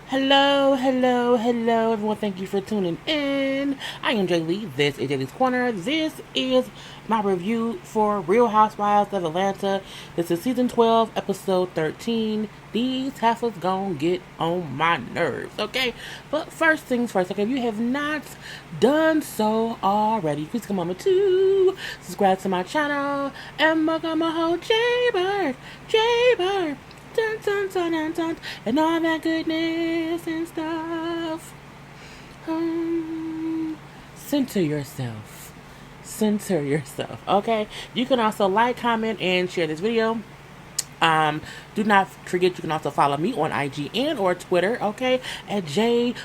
Hello, hello, hello, everyone. Thank you for tuning in. I am Lee. This is JLeesCorner. This is my review for Real Housewives of Atlanta. This is season 12, episode 13. These heifers gon' get on my nerves, okay? But first things first, okay? If you have not done so already, please come on to subscribe to my channel and welcome my whole JayBird. Dun, dun, dun, dun, dun, and all that goodness and stuff. Center yourself. Center yourself. Okay. You can also like, comment, and share this video. Do not forget you can also follow me on IG and or Twitter, okay, at J_Lees_Corner.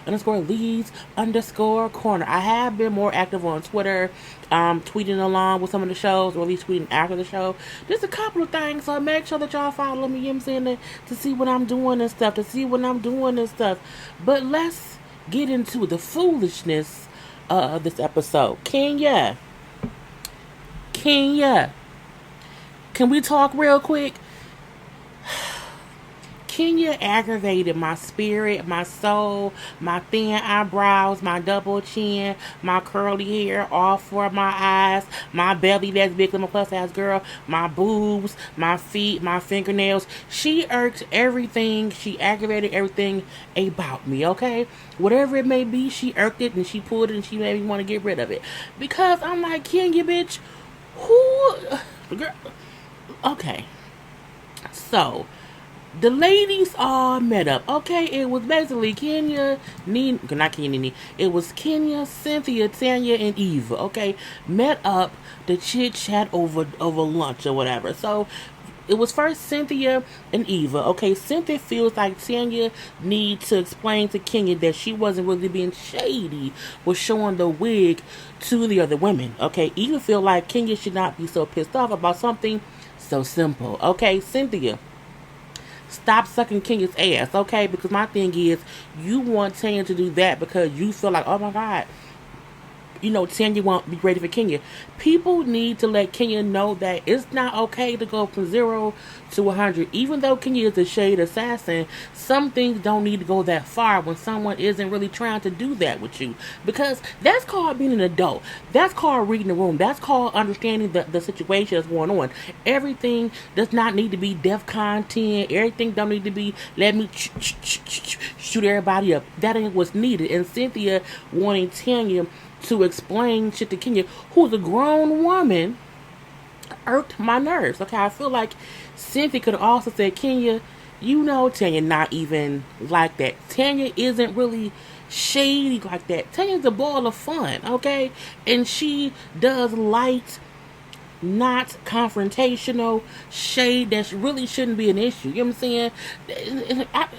I have been more active on Twitter, tweeting along with some of the shows, or at least tweeting after the show. Just a couple of things, so make sure that y'all follow me, you know what I'm saying, to see what I'm doing and stuff, But let's get into the foolishness of this episode. Kenya, can we talk real quick? Kenya aggravated my spirit, my soul, my thin eyebrows, my double chin, my curly hair, all four of my eyes, my belly that's big, I'm a plus ass girl, my boobs, my feet, my fingernails. She irked everything. She aggravated everything about me, okay? Whatever it may be, she irked it and she pulled it and she made me want to get rid of it. Because I'm like, Kenya, bitch, who? Girl. Okay. So, the ladies all met up. Okay, it was basically Kenya, not Kenya, it was Kenya, Cynthia, Tanya, and Eva. Okay, met up to chit chat over lunch or whatever. So it was first Cynthia and Eva. Okay, Cynthia feels like Tanya needs to explain to Kenya that she wasn't really being shady with showing the wig to the other women. Okay, Eva feel like Kenya should not be so pissed off about something so simple. Okay, Cynthia, stop sucking Kenya's ass, okay? Because my thing is, you want Tanya to do that because you feel like, oh my God, Tanya won't be ready for Kenya. People need to let Kenya know that it's not okay to go from 0 to 100. Even though Kenya is a shade assassin, some things don't need to go that far when someone isn't really trying to do that with you. Because that's called being an adult. That's called reading the room. That's called understanding the situation that's going on. Everything does not need to be death content. Everything don't need to be, let me shoot everybody up. That ain't what's needed. And Cynthia wanting Tanya to explain shit to Kenya, who's a grown woman, irked my nerves. Okay, I feel like Cynthia could have also said, Kenya, Tanya not even like that. Tanya isn't really shady like that. Tanya's a ball of fun, okay? And she does light, not confrontational shade that really shouldn't be an issue. You know what I'm saying?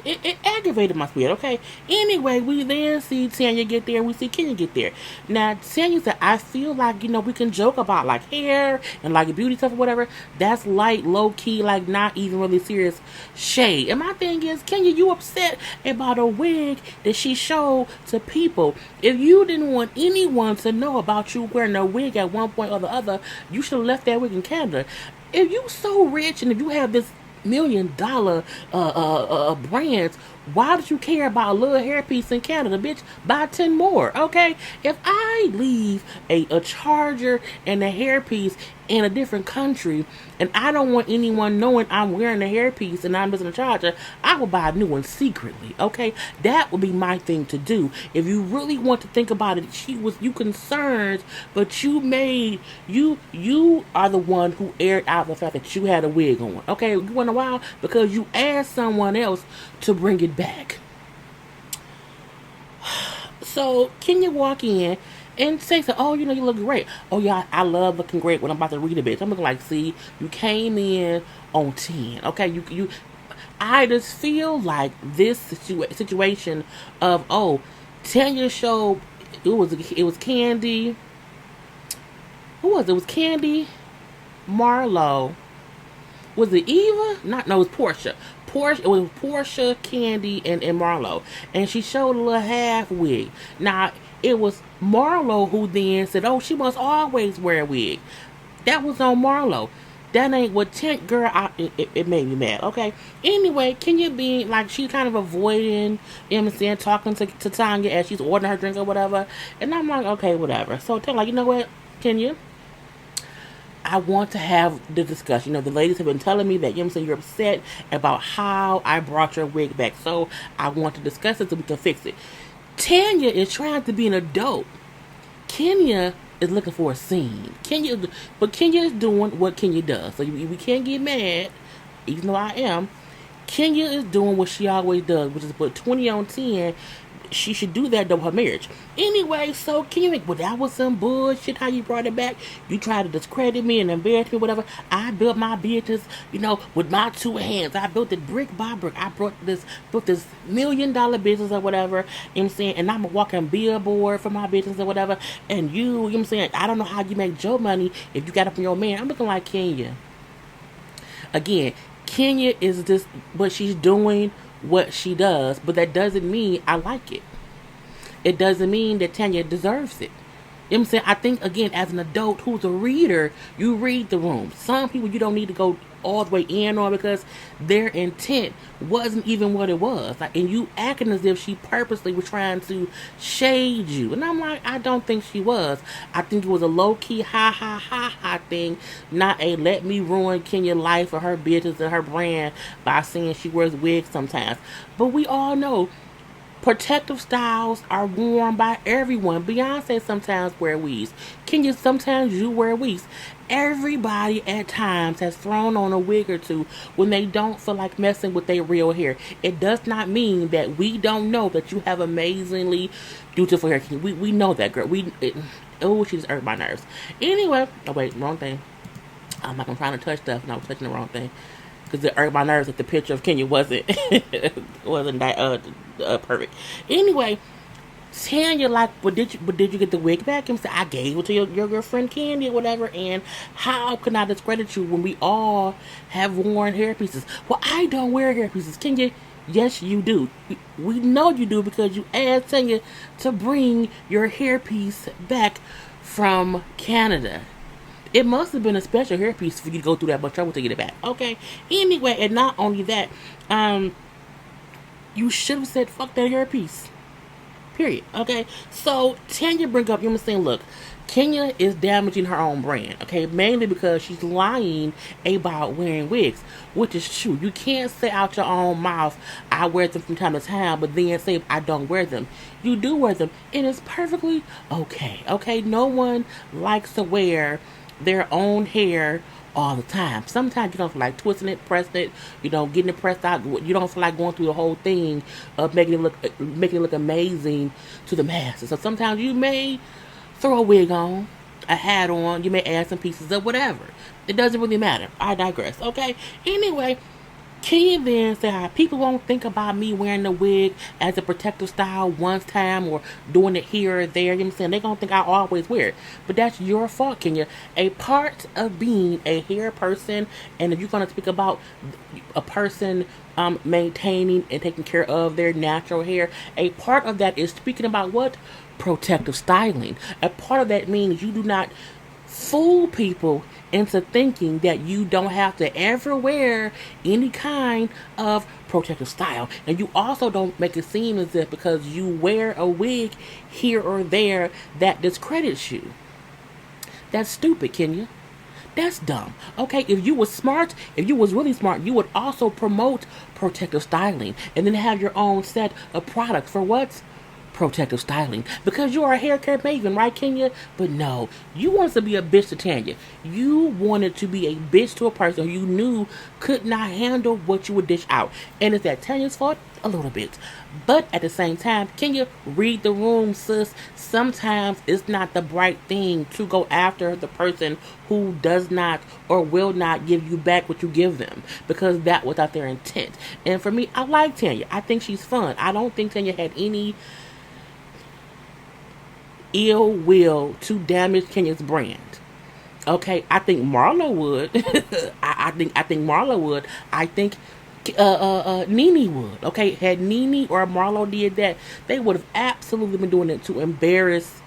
It aggravated my spirit, okay? Anyway, we then see Tanya get there. We see Kenya get there. Now, Tanya said, I feel like, we can joke about, like, hair and, like, beauty stuff or whatever. That's light, low-key, like, not even really serious shade. And my thing is, Kenya, you upset about a wig that she showed to people. If you didn't want anyone to know about you wearing a wig at one point or the other, you should have left that wig in Canada. If you so rich and if you have this $1 million brands, why did you care about a little hairpiece in Canada, bitch? Buy 10 more, okay? If I leave a charger and a hairpiece in a different country and I don't want anyone knowing I'm wearing a hairpiece and I'm missing a charger, I will buy a new one secretly, okay? That would be my thing to do. If you really want to think about it, you concerned, but you are the one who aired out the fact that you had a wig on, okay? You want a while because you asked someone else to bring it back. So Kenya walk in and say, oh, you look great. Oh, yeah, I love looking great when I'm about to read a bitch. I'm looking like, see, you came in on 10. Okay, I just feel like this situation of, Tanya showed, it was Candy. Who was it? It was Candy, Marlo. Was it Eva? No, it was Porsha. It was Porsha, Candy, and Marlo. And she showed a little half wig. Now, it was Marlo who then said, oh, she must always wear a wig. That was on Marlo. That ain't what girl. It made me mad. Okay. Anyway, Kenya being like she's kind of avoiding, you know what I'm saying, talking to Tanya as she's ordering her drink or whatever, and I'm like, okay, whatever. So tell like, you know what, Kenya, I want to have the discussion. You know, the ladies have been telling me that, you know what I'm saying, you're upset about how I brought your wig back. So I want to discuss it so we can fix it. Tanya is trying to be an adult. Kenya is looking for a scene. But Kenya is doing what Kenya does. So we can't get mad, even though I am. Kenya is doing what she always does, which is put 20 on 10. She should do that though her marriage. Anyway, so Kenya like, well, that was some bullshit how you brought it back. You tried to discredit me and embarrass me, whatever. I built my business, you know, with my two hands. I built it brick by brick. I built this $1 million business or whatever. You know what I'm saying? And I'm a walking billboard for my business or whatever. And you know what I'm saying? I don't know how you make your money if you got it from your man. I'm looking like Kenya. Again, Kenya is just what she's doing, what she does, but that doesn't mean I like it. It doesn't mean that Tanya deserves it. You know what I'm saying? I think, again, as an adult who's a reader, you read the room. Some people you don't need to go all the way in on because their intent wasn't even what it was. Like, and you acting as if she purposely was trying to shade you. And I'm like, I don't think she was. I think it was a low-key ha thing, not a let me ruin Kenya's life or her business or her brand by saying she wears wigs sometimes. But we all know protective styles are worn by everyone. Beyonce sometimes wear wigs. Kenya, sometimes you wear wigs. Everybody at times has thrown on a wig or two when they don't feel like messing with their real hair. It does not mean that we don't know that you have amazingly beautiful hair. We know that, girl. She just hurt my nerves. Anyway, oh wait, wrong thing. I'm trying to touch stuff and I was touching the wrong thing. Because it hurt my nerves that the picture of Kenya wasn't that perfect. Anyway, Tanya like, but did you get the wig back? And say, I gave it to your girlfriend Candy or whatever. And how can I discredit you when we all have worn hairpieces? Well, I don't wear hairpieces. Kenya, yes, you do. We know you do because you asked Tanya to bring your hairpiece back from Canada. It must have been a special hairpiece for you to go through that much trouble to get it back. Okay. Anyway, and not only that, you should have said fuck that hairpiece. Period. Okay. So Tanya bring up, you know what I'm saying? Look, Kenya is damaging her own brand. Okay, mainly because she's lying about wearing wigs, which is true. You can't say out your own mouth, I wear them from time to time, but then say I don't wear them. You do wear them, and it's perfectly okay. Okay, no one likes to wear their own hair all the time. Sometimes you don't feel like twisting it, pressing it, you know, getting it pressed out. You don't feel like going through the whole thing of making it look amazing to the masses. So sometimes you may throw a wig on, a hat on, you may add some pieces of whatever. It doesn't really matter. I digress. Okay. Anyway, Kenya then said how people won't think about me wearing the wig as a protective style one time or doing it here or there. You know what I'm saying? They're going to think I always wear it. But that's your fault, Kenya. A part of being a hair person, and if you're going to speak about a person maintaining and taking care of their natural hair, a part of that is speaking about what? Protective styling. A part of that means you do not fool people into thinking that you don't have to ever wear any kind of protective style. And you also don't make it seem as if because you wear a wig here or there that discredits you. That's stupid, Kenya. That's dumb. Okay, if you was smart, if you was really smart, you would also promote protective styling and then have your own set of products for what? Protective styling, because you are a hair care maven, right, Kenya? But no, you wanted to be a bitch to Tanya. You wanted to be a bitch to a person who you knew could not handle what you would dish out. And is that Tanya's fault? A little bit. But at the same time, Kenya, read the room, sis. Sometimes it's not the bright thing to go after the person who does not or will not give you back what you give them, because that was not their intent. And for me, I like Tanya. I think she's fun. I don't think Tanya had any ill will to damage Kenya's brand. Okay, I think Marlo would. I think Marlo would. I think Nene would. Okay, had Nene or Marlo did that, they would have absolutely been doing it to embarrass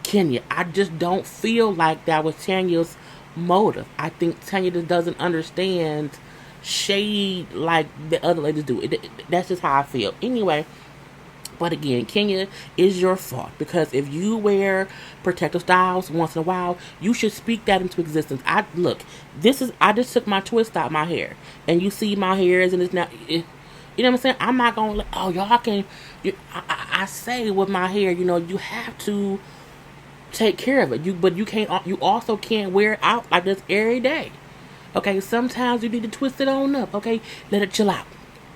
Kenya. I just don't feel like that was Tanya's motive. I think Tanya just doesn't understand shade like the other ladies do. That's just how I feel. Anyway, but again, Kenya, is your fault, because if you wear protective styles once in a while, you should speak that into existence. I just took my twist out my hair, and you see my hair is, and it's not. You know what I'm saying? I'm not gonna. Oh, y'all can. I say with my hair, you have to take care of it. But you can't. You also can't wear it out like this every day. Okay, sometimes you need to twist it on up. Okay, let it chill out.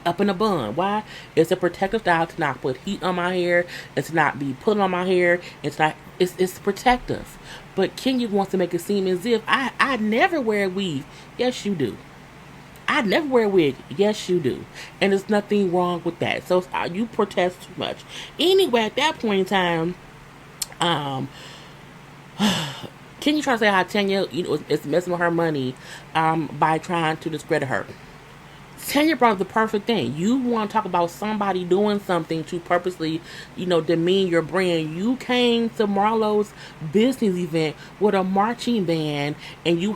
Up in a bun. Why? It's a protective style to not put heat on my hair. It's not be put on my hair. It's not. It's protective. But Kenya wants to make it seem as if I never wear a weave. Yes, you do. I never wear a wig. Yes, you do. And there's nothing wrong with that. So you protest too much. Anyway, at that point in time, can you try to say how Tanya, is messing with her money, by trying to discredit her? Tanya brought up the perfect thing. You want to talk about somebody doing something to purposely, demean your brand. You came to Marlo's business event with a marching band and you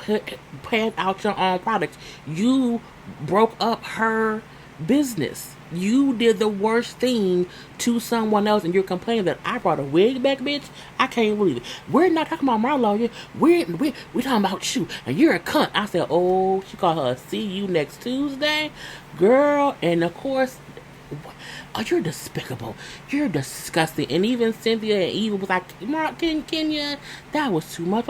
passed out your own products. You broke up her business. You did the worst thing to someone else, and you're complaining that I brought a wig back, bitch. I can't believe it. We're not talking about Marlo. We're talking about you, and you're a cunt. I said, oh, she called her. See you next Tuesday, girl. And of course, oh, you're despicable. You're disgusting. And even Cynthia and Eva was like, Kenya, that was too much.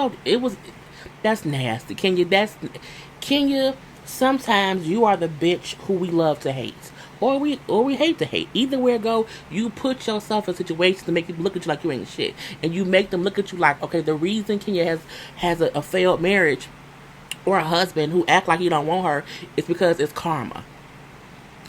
That's nasty, Kenya. Sometimes you are the bitch who we love to hate. Or we hate to hate. Either way it go, you put yourself in situations to make people look at you like you ain't shit. And you make them look at you like, okay, the reason Kenya has a failed marriage or a husband who act like he don't want her is because it's karma.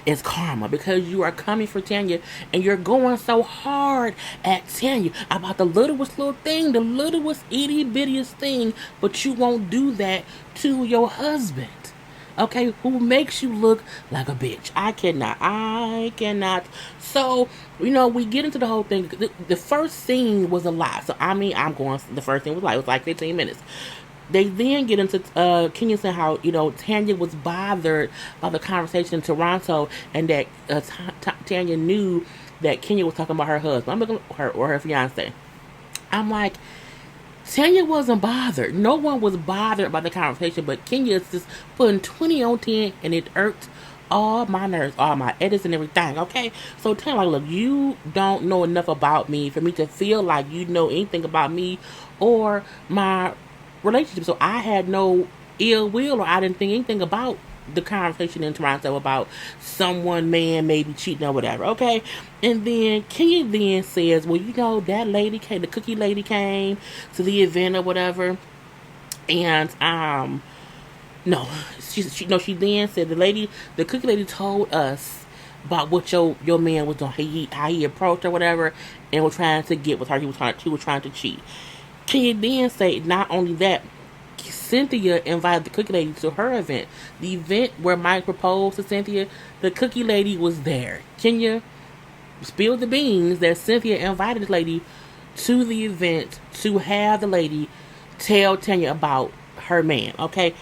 It's karma, because you are coming for Tanya and you're going so hard at Tanya about the littlest little thing, the littlest itty bittiest thing, but you won't do that to your husband. Okay, who makes you look like a bitch. I cannot. So, we get into the whole thing. The first scene was a lie. So, the first scene was like, it was like 15 minutes. They then get into Kenya saying how, Tanya was bothered by the conversation in Toronto, and that Tanya knew that Kenya was talking about her husband. I'm looking at her fiance. I'm like, Tanya wasn't bothered. No one was bothered by the conversation, but Kenya is just putting 20 on 10, and it irked all my nerves, all my edits and everything, okay? So Tanya, like, look, you don't know enough about me for me to feel like you know anything about me or my relationship. So I had no ill will, or I didn't think anything about the conversation in Toronto about someone, man, maybe cheating or whatever, okay? And then Kenya then says, well, that lady came, the cookie lady came to the event or whatever, and no, she then said the cookie lady told us about what your man was doing, how he approached her, whatever, and was trying to get with her. He was trying to cheat. Kenya then say not only that, Cynthia invited the cookie lady to her event. The event where Mike proposed to Cynthia, the cookie lady was there. Kenya spilled the beans that Cynthia invited the lady to the event to have the lady tell Tanya about her man, okay?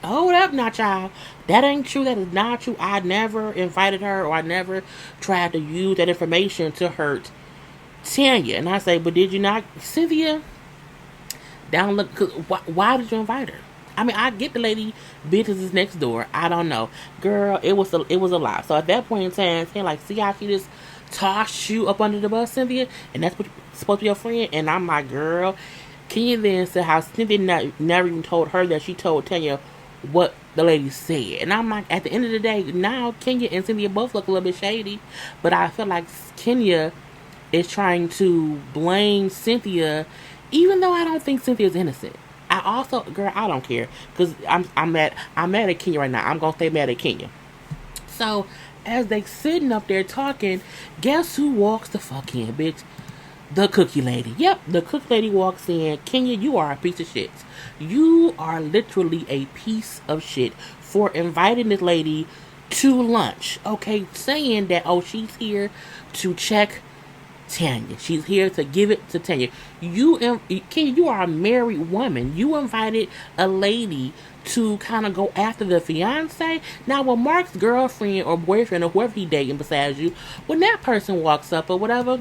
Hold up now, child. That ain't true. That is not true. I never invited her, or I never tried to use that information to hurt Tanya. And I say, but did you not, Cynthia? Down look, cause why did you invite her? I mean, I get the lady business is next door. I don't know, girl. It was a lie. So at that point in time, saying like, see how she just tossed you up under the bus, Cynthia, and that's what supposed to be your friend. And I'm like, girl, Kenya then said how Cynthia never even told her that she told Tanya what the lady said. And I'm like, at the end of the day, now Kenya and Cynthia both look a little bit shady, but I feel like Kenya is trying to blame Cynthia, even though I don't think Cynthia's innocent. I also, girl, I don't care, because I'm mad at Kenya right now. I'm gonna stay mad at Kenya. So as they sitting up there talking, guess who walks the fuck in, bitch? The cookie lady. Yep, the cookie lady walks in. Kenya, you are a piece of shit. You are literally a piece of shit for inviting this lady to lunch. Okay, saying that, oh, she's here to check Tanya. She's here to give it to Tanya. Kenya, you are a married woman. You invited a lady to kind of go after the fiance. Now, when Mark's girlfriend or boyfriend or whoever he dating besides you, when that person walks up or whatever,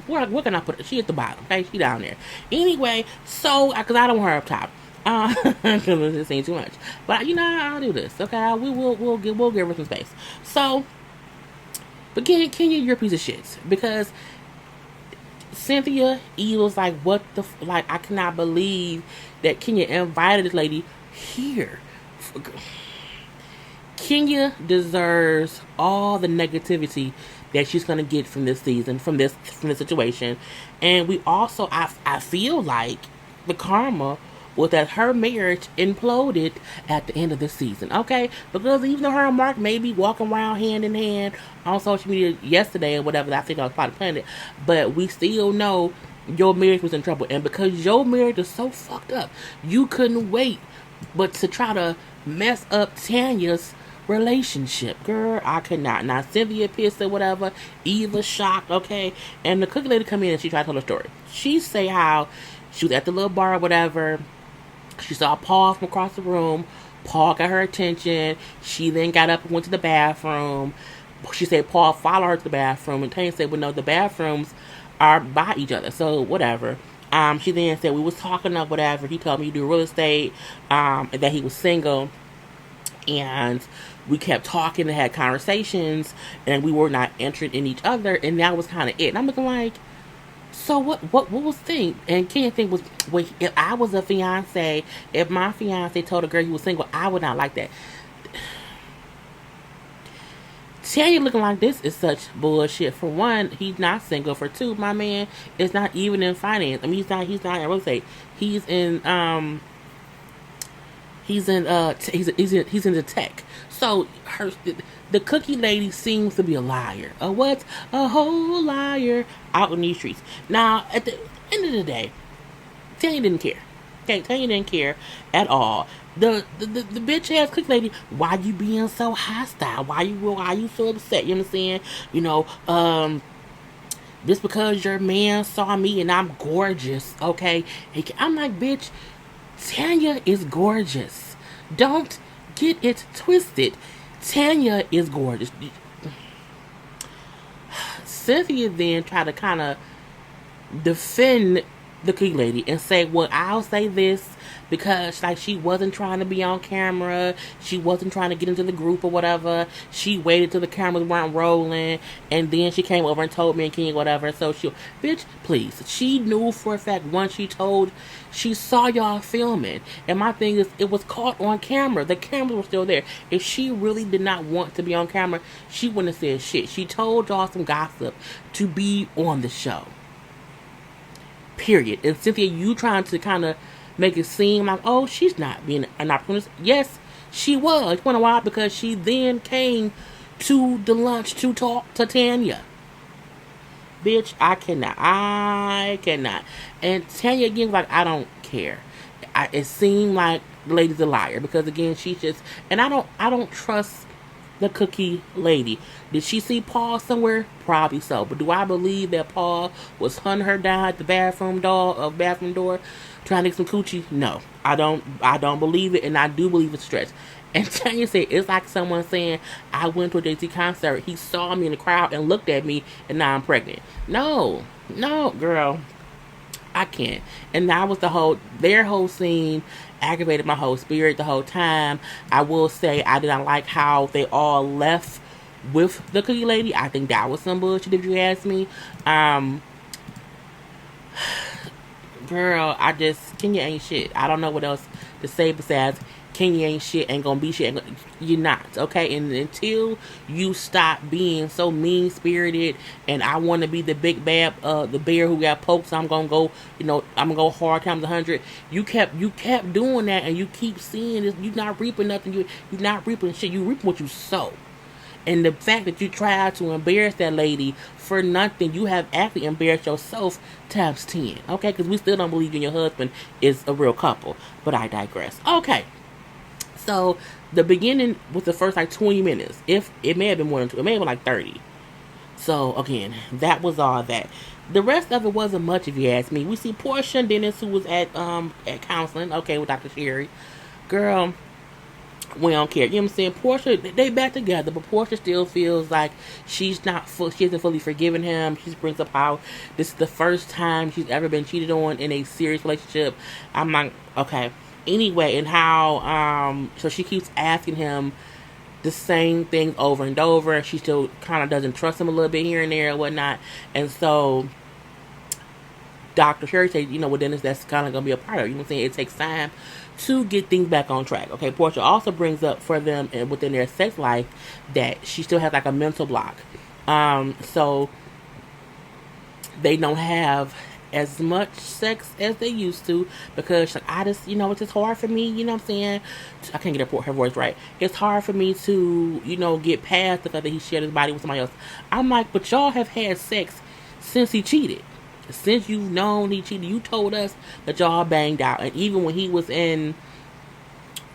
where can I put her? She at the bottom, okay? She down there. Anyway, so, because I don't want her up top. Because this ain't too much. But, I'll do this, okay? We'll give her some space. So, but Kenya, you're a piece of shit. Because Cynthia, E was like, what the, I cannot believe that Kenya invited this lady here. Kenya deserves all the negativity that she's gonna get from this season, from this situation. And we also, I feel like the karma was that her marriage imploded at the end of this season, okay? Because even though her and Mark may be walking around hand in hand on social media yesterday or whatever, I think I was probably planning it, but we still know your marriage was in trouble. And because your marriage is so fucked up, you couldn't wait but to try to mess up Tanya's relationship. Girl, I could not. Now, Cynthia pissed or whatever. Eva shocked, okay? And the cookie lady come in and she tried to tell her story. She say how she was at the little bar or whatever. She saw Paul from across the room. Paul got her attention. She then got up and went to the bathroom. She said Paul followed her to the bathroom. And Tanya said, well, no, the bathrooms are by each other. So, whatever. She then said, we was talking of whatever. He told me you do real estate. And that he was single. And we kept talking and had conversations. And we were not interested in each other. And that was kind of it. And I'm looking like, so what was the thing? And Kenya think was, well, if I was a fiance, if my fiance told a girl he was single, I would not like that. Tanya looking like this is such bullshit. For one, he's not single. For two, my man is not even in finance. I mean, he's not in real estate. He's in he's in the tech. So the cookie lady seems to be a liar. A what? A whole liar out in these streets. Now, at the end of the day, Tanya didn't care. Okay, Tanya didn't care at all. The bitch ass cookie lady, why you being so hostile? Why you so upset? You know what I'm saying? Just because your man saw me and I'm gorgeous, okay? I'm like, bitch, Tanya is gorgeous. Don't get it twisted. Tanya is gorgeous. Cynthia then tried to kind of defend the cookie lady and say, well, I'll say this because she wasn't trying to be on camera. She wasn't trying to get into the group or whatever. She waited till the cameras weren't rolling, and then she came over and told me and King whatever. So bitch, please. She knew for a fact once she saw y'all filming. And my thing is, it was caught on camera. The cameras were still there. If she really did not want to be on camera, she wouldn't have said shit. She told y'all some gossip to be on the show. Period. And Cynthia, you trying to kind of make it seem like, oh, she's not being an opportunist. Yes, she was. You want to know why? Because she then came to the lunch to talk to Tanya. Bitch, I cannot. And Tanya again was like, I don't care. It seemed like the lady's a liar because again, she's just, and I don't trust the cookie lady. Did she see Paul somewhere? Probably so. But do I believe that Paul was hunting her down at the bathroom door trying to get some coochie? No, I don't believe it, and I do believe it's stretch. And Tanya said it's like someone saying, I went to a Jay-Z concert, he saw me in the crowd and looked at me, and now I'm pregnant. No, girl, I can't. And that was their whole scene aggravated my whole spirit the whole time. I will say I did not like how they all left with the cookie lady. I think that was some bullshit if you ask me. Girl, Kenya ain't shit. I don't know what else to say besides Kenya ain't shit, ain't gonna be shit. You're not, okay? And until you stop being so mean-spirited and I want to be the big bad, the bear who got poked, so I'm gonna go, I'm gonna go hard times 100. You kept doing that, and you keep seeing this. You're not reaping nothing. You're not reaping shit. You reaping what you sow. And the fact that you tried to embarrass that lady for nothing, you have actually embarrassed yourself times 10. Okay? Because we still don't believe you and your husband is a real couple. But I digress. Okay. So, the beginning was the first 20 minutes. If it may have been more than 2. It may have been 30. So again, that was all that. The rest of it wasn't much, if you ask me. We see Porsha and Dennis, who was at counseling, okay, with Dr. Sherry. Girl, we don't care. You know what I'm saying? Porsha, they back together, but Porsha still feels like she's not she hasn't fully forgiven him. She brings up how this is the first time she's ever been cheated on in a serious relationship. I'm like, okay. Anyway, and how so she keeps asking him the same thing over and over. She still kind of doesn't trust him a little bit here and there and whatnot. And so Dr. Sherry said, you know, well, Dennis, that's kind of going to be a part of it. You know what I'm saying? It takes time to get things back on track. Okay, Porsha also brings up for them and within their sex life that she still has like a mental block. So they don't have as much sex as they used to because like, I just, you know, it's just hard for me, you know what I'm saying? I can't get her voice right. It's hard for me to, you know, get past the fact that he shared his body with somebody else. I'm like, but y'all have had sex since he cheated. Since you've known he cheated, you told us that y'all banged out. And even when he was in,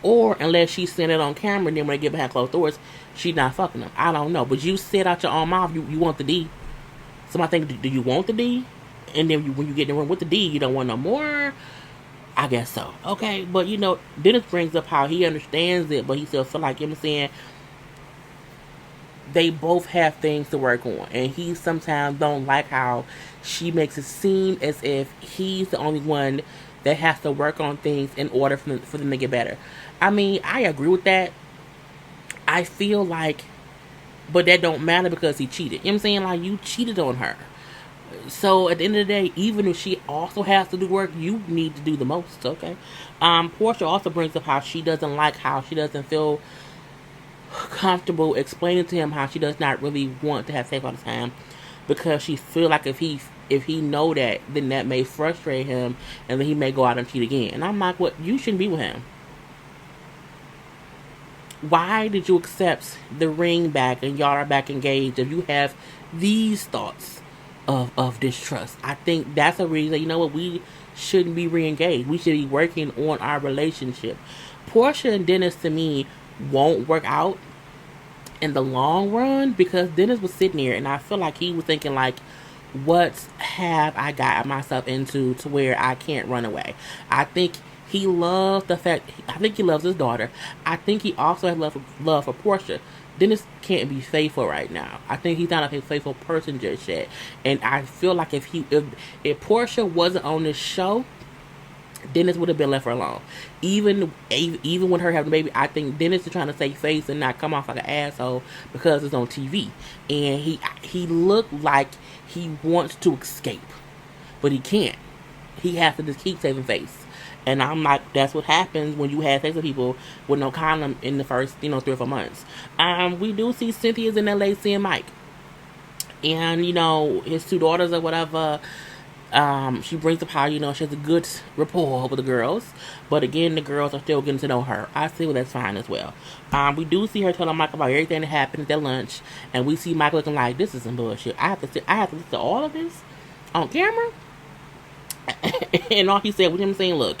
or unless she sent it on camera, and then when they get behind closed doors, she's not fucking him. I don't know. But you said out your own mouth you want the D. Somebody think, do you want the D? And then when you get in the room with the D, you don't want no more? I guess so. Okay, but you know, Dennis brings up how he understands it, but he still feel like, you know what I'm saying, they both have things to work on. And he sometimes don't like how she makes it seem as if he's the only one that has to work on things in order for them to get better. I mean, I agree with that. I feel like, but that don't matter because he cheated. You know what I'm saying? Like, you cheated on her. So at the end of the day, even if she also has to do work, you need to do the most, okay? Porsha also brings up how she doesn't like how she doesn't feel comfortable explaining to him how she does not really want to have sex all the time because she feel like if he know that, then that may frustrate him and then he may go out and cheat again. And I'm like, what? You shouldn't be with him. Why did you accept the ring back and y'all are back engaged if you have these thoughts of distrust? I think that's a reason, you know what, we shouldn't be re-engaged. We should be working on our relationship. Porsha and Dennis, to me, won't work out in the long run because Dennis was sitting there and I feel like he was thinking like, what have I got myself into to where I can't run away? I think he loves the fact, I think he loves his daughter. I think he also has love for Porsha. Dennis can't be faithful right now. I think he's not a faithful person just yet. And I feel like if Porsha wasn't on this show, Dennis would have been left her alone. Even with her having a baby, I think Dennis is trying to save face and not come off like an asshole because it's on TV. And he looked like he wants to escape, but he can't. He has to just keep saving face. And I'm like, that's what happens when you have sex with people with no condom in the first, 3 or 4 months. We do see Cynthia's in LA seeing Mike. And, his 2 daughters or whatever. She brings up how, she has a good rapport with the girls. But again, the girls are still getting to know her. I feel that's fine as well. We do see her telling Mike about everything that happened at their lunch. And we see Mike looking like, this is some bullshit. I have to listen to all of this on camera? And all he said was him saying, look,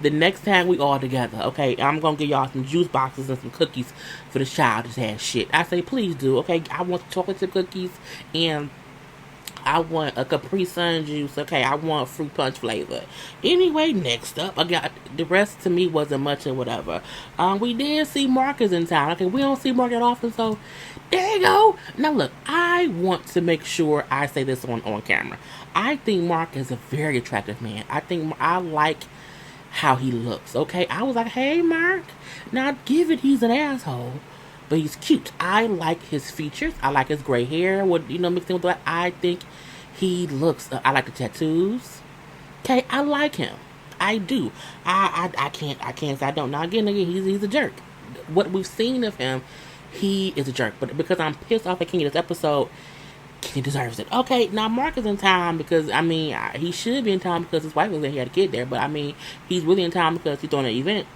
the next time we all together, okay, I'm going to give y'all some juice boxes and some cookies for the childish ass shit. I say, please do, okay? I want chocolate chip cookies and I want a Capri Sun juice. Okay, I want fruit punch flavor. Anyway, next up, I got the rest to me wasn't much or whatever. We did see Marcus in town. Okay, we don't see Mark that often, so there you go. Now look, I want to make sure I say this on camera. I think Mark is a very attractive man. I like how he looks. Okay, I was like, hey Mark, now give it, he's an asshole. But he's cute. I like his features. I like his gray hair. Mixed in with that. I think he looks. I like the tattoos. Okay, I like him. I do. I can't say I don't. Now again, he's a jerk. What we've seen of him, he is a jerk. But because I'm pissed off at Kenny this episode, Kenny deserves it. Okay, now Mark is in town because he should be in town because his wife was there. He had a kid there. But he's really in town because he's throwing an event,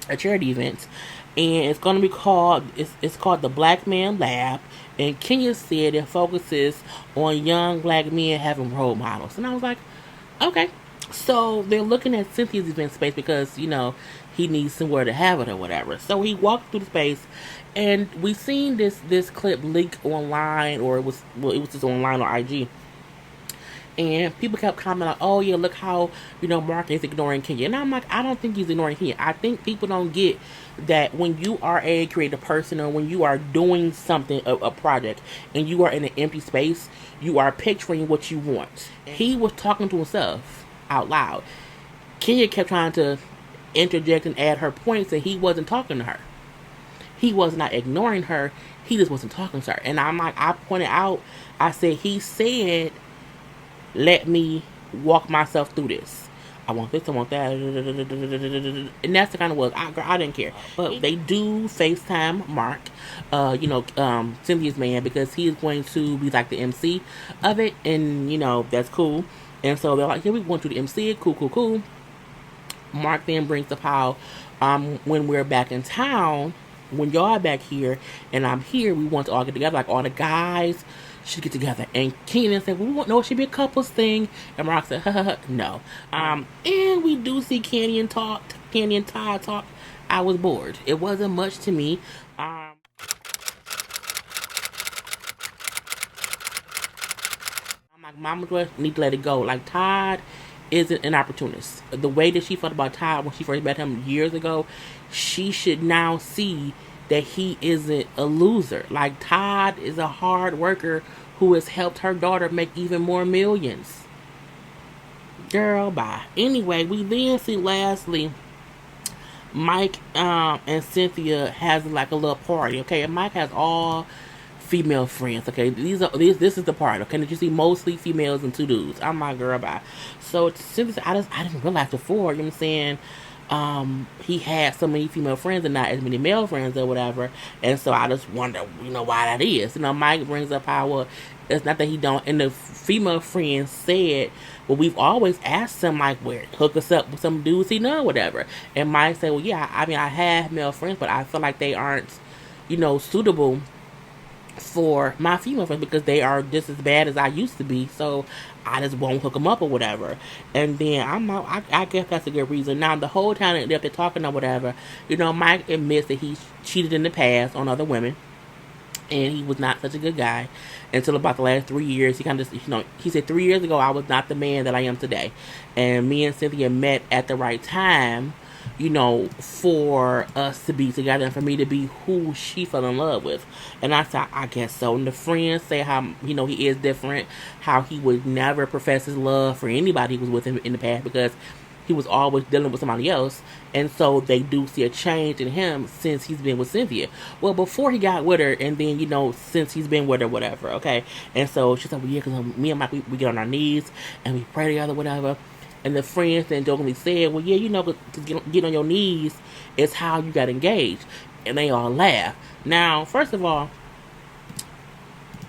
a charity event. And it's going to be called, it's called the Black Man Lab. And Kenya said it focuses on young black men having role models. And I was like, okay. So they're looking at Cynthia's event space because, he needs somewhere to have it or whatever. So he walked through the space, and we seen this clip leak online, or it was just online on IG. And people kept commenting like, oh yeah, look how, Mark is ignoring Kenya. And I'm like, I don't think he's ignoring Kenya. I think people don't get that when you are a creative person, or when you are doing something, a project, and you are in an empty space, you are picturing what you want. He was talking to himself out loud. Kenya kept trying to interject and add her points, and he wasn't talking to her. He was not ignoring her. He just wasn't talking to her. And I'm like, I pointed out, I said, he said, let me walk myself through this. I want this, I want that. And that's the kind of was. I didn't care. But they do FaceTime Mark, Cynthia's man, because he is going to be like the MC of it. And, that's cool. And so they're like, yeah, we want you to MC it. Cool. Mark then brings up how when we're back in town, when y'all are back here and I'm here, we want to all get together, like all the guys should get together. And Keenan said, well, we want, no, it should be a couples thing. And Mark said, no. And we do see Candy and Todd talk. I was bored. It wasn't much to me. I'm like, Mama need to let it go. Like, Todd isn't an opportunist. The way that she felt about Todd when she first met him years ago, she should now see that he isn't a loser. Like, Todd is a hard worker who has helped her daughter make even more millions. Girl, bye. Anyway, we then see lastly Mike and Cynthia has like a little party. Okay, and Mike has all female friends. Okay, this is the part. Okay, that you see mostly females and 2 dudes. I'm my girl, bye. So Cynthia, I didn't realize before. You know what I'm saying? He had so many female friends and not as many male friends or whatever. And so I just wonder, why that is. Mike brings up how, well, it's not that he don't. And the female friend said, well, we've always asked him, like, where, hook us up with some dudes he know or whatever. And Mike said, well, yeah, I mean, I have male friends, but I feel like they aren't, suitable for my female friends because they are just as bad as I used to be. So I just won't hook them up or whatever. And then I guess that's a good reason. Now, the whole time that they're talking or whatever, Mike admits that he cheated in the past on other women. And he was not such a good guy until about the last 3 years. He kind of just, he said 3 years ago, I was not the man that I am today. And me and Cynthia met at the right time, for us to be together and for me to be who she fell in love with. And I said, I guess so. And the friends say how, he is different, how he would never profess his love for anybody who was with him in the past because he was always dealing with somebody else. And so they do see a change in him since he's been with Cynthia. Well, before he got with her, and then, since he's been with her, whatever, okay? And so she said, well, yeah, because me and Mike, we get on our knees and we pray together, whatever. And the friends then jokingly said, well, yeah, to get on your knees is how you got engaged. And they all laugh. Now, first of all,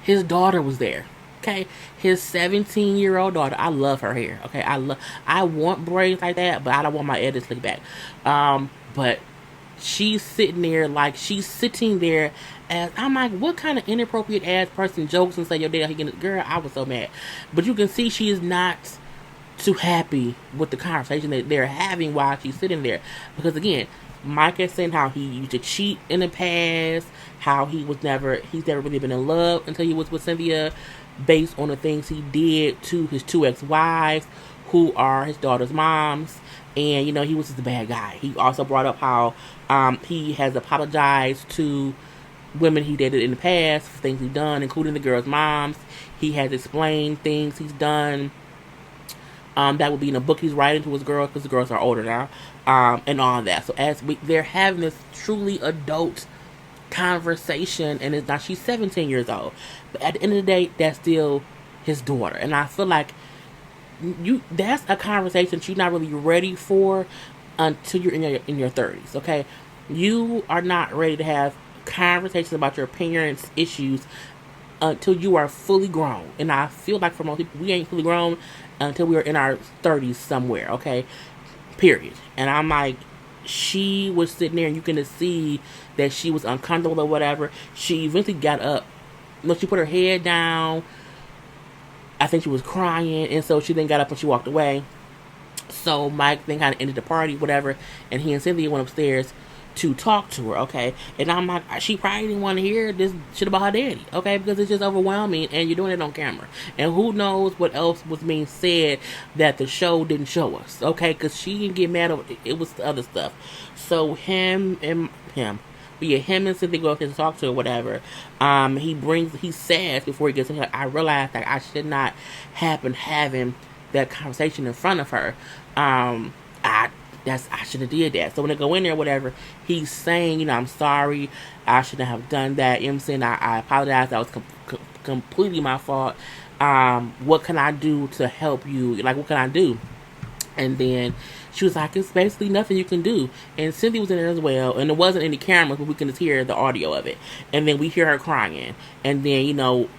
his daughter was there. Okay, his 17-year-old daughter. I love her hair. Okay, I want braids like that, but I don't want my edges slicked back. But she's sitting there as I'm like, what kind of inappropriate ass person jokes and say your dad? Girl, I was so mad. But you can see she is not too happy with the conversation that they're having while she's sitting there, because again, Mike is saying how he used to cheat in the past, how he's never really been in love until he was with Cynthia, based on the things he did to his 2 ex-wives, who are his daughter's moms. And, he was just a bad guy. He also brought up how he has apologized to women he dated in the past for things he's done, including the girls' moms. He has explained things he's done. That would be in a book he's writing to his girls, because the girls are older now, and all of that. So they're having this truly adult conversation, and it's now she's 17 years old, but at the end of the day, that's still his daughter. And I feel like that's a conversation you're not really ready for until you're in your 30s. Okay, you are not ready to have conversations about your parents' issues until you are fully grown. And I feel like for most people, we ain't fully grown until we are in our 30s somewhere. Okay, period. And I'm like, she was sitting there and you can see that she was uncomfortable or whatever. She eventually got up. She put her head down. I think she was crying, and so she then got up and she walked away. So Mike then kind of ended the party, whatever, and he and Cynthia went upstairs to talk to her, okay? And I'm like, she probably didn't want to hear this shit about her daddy, okay? Because it's just overwhelming, and you're doing it on camera. And who knows what else was being said that the show didn't show us, okay? Because she didn't get mad over it was the other stuff. So him and Cynthia go up there to talk to her, whatever. He says before he gets in here, I realized that I should not have been having that conversation in front of her. I should have did that. So when they go in there, whatever, he's saying, I'm sorry, I shouldn't have done that. You know what I'm saying? I apologize. That was completely my fault. What can I do to help you? Like, what can I do? And then she was like, it's basically nothing you can do. And Cynthia was in there as well. And there wasn't any cameras, but we can just hear the audio of it. And then we hear her crying. And then,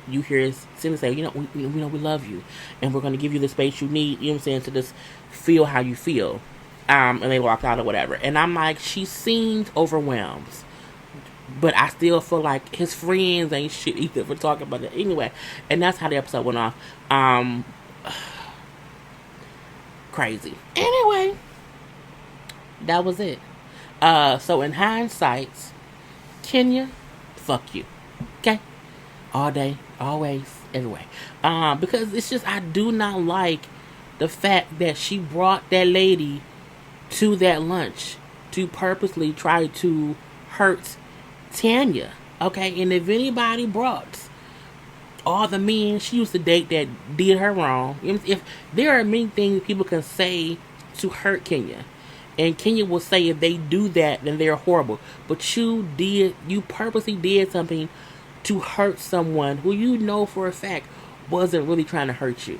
you hear Cynthia say, we love you. And we're going to give you the space you need, you know what I'm saying, to just feel how you feel. And they walked out or whatever. And I'm like, she seemed overwhelmed. But I still feel like his friends ain't shit either for talking about it. Anyway, and that's how the episode went off. Crazy. Anyway, that was it. So in hindsight, Kenya, fuck you. Okay? All day, always, everywhere. Because it's just, I do not like the fact that she brought that lady to that lunch to purposely try to hurt Tanya. Okay? And if anybody brought all the men she used to date that did her wrong, if there are many things people can say to hurt Kenya, and Kenya will say if they do that, then they're horrible. But you purposely did something to hurt someone who you know for a fact wasn't really trying to hurt you.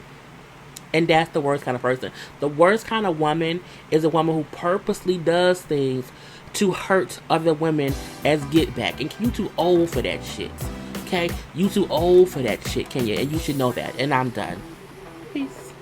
And that's the worst kind of person. The worst kind of woman is a woman who purposely does things to hurt other women as get back. And you too old for that shit. Okay? You too old for that shit, Kenya. And you should know that. And I'm done. Peace.